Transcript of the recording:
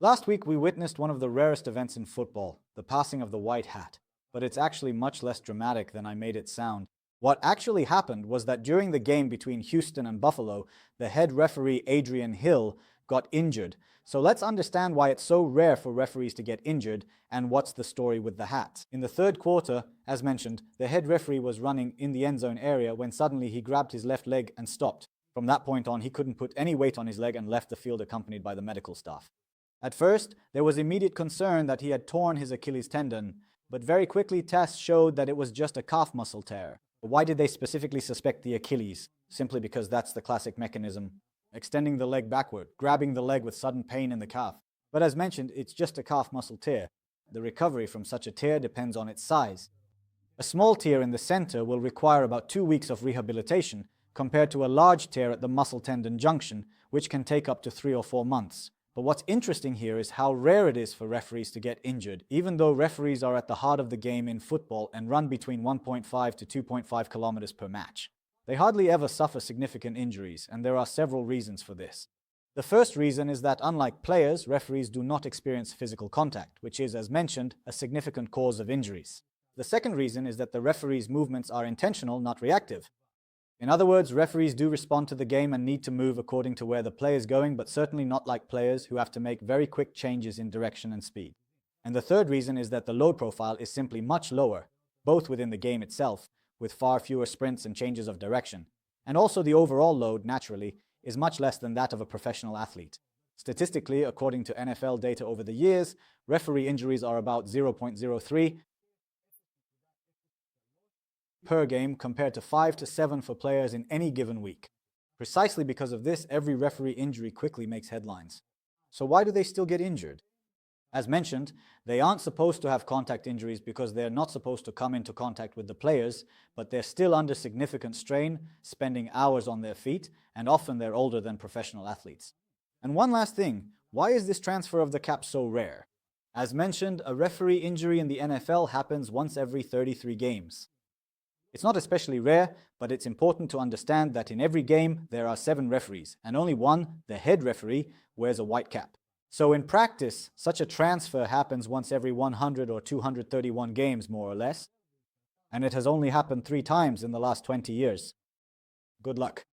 Last week, we witnessed one of the rarest events in football, the passing of the white hat. But it's actually much less dramatic than I made it sound. What actually happened was that during the game between Houston and Buffalo, the head referee Adrian got injured. So let's understand why it's so rare for referees to get injured and what's the story with the hat. In the third quarter, as mentioned, the head referee was running in the end zone area when suddenly he grabbed his left leg and stopped. From that point on, he couldn't put any weight on his leg and left the field accompanied by the medical staff. At first, there was immediate concern that he had torn his Achilles tendon, but very quickly tests showed that it was just a calf muscle tear. Why did they specifically suspect the Achilles? Simply because that's the classic mechanism. Extending the leg backward, grabbing the leg with sudden pain in the calf. But as mentioned, it's just a calf muscle tear. The recovery from such a tear depends on its size. A small tear in the center will require about 2 weeks of rehabilitation, compared to a large tear at the muscle tendon junction, which can take up to 3 or 4 months. But what's interesting here is how rare it is for referees to get injured, even though referees are at the heart of the game in football and run between 1.5 to 2.5 kilometers per match. They hardly ever suffer significant injuries, and there are several reasons for this. The first reason is that unlike players, referees do not experience physical contact, which is, as mentioned, a significant cause of injuries. The second reason is that the referee's movements are intentional, not reactive. In other words, referees do respond to the game and need to move according to where the play is going, but certainly not like players who have to make very quick changes in direction and speed. And the third reason is that the load profile is simply much lower, both within the game itself, with far fewer sprints and changes of direction. And also the overall load, naturally, is much less than that of a professional athlete. Statistically, according to NFL data over the years, referee injuries are about 0.03 per game compared to 5 to 7 for players in any given week. Precisely because of this, every referee injury quickly makes headlines. So why do they still get injured? As mentioned, they aren't supposed to have contact injuries because they're not supposed to come into contact with the players, but they're still under significant strain, spending hours on their feet, and often they're older than professional athletes. And one last thing, why is this transfer of the cap so rare? As mentioned, a referee injury in the NFL happens once every 33 games. It's not especially rare, but it's important to understand that in every game there are 7 referees, and only one, the head referee, wears a white cap. So in practice, such a transfer happens once every 100 or 231 games, more or less, and it has only happened 3 times in the last 20 years. Good luck.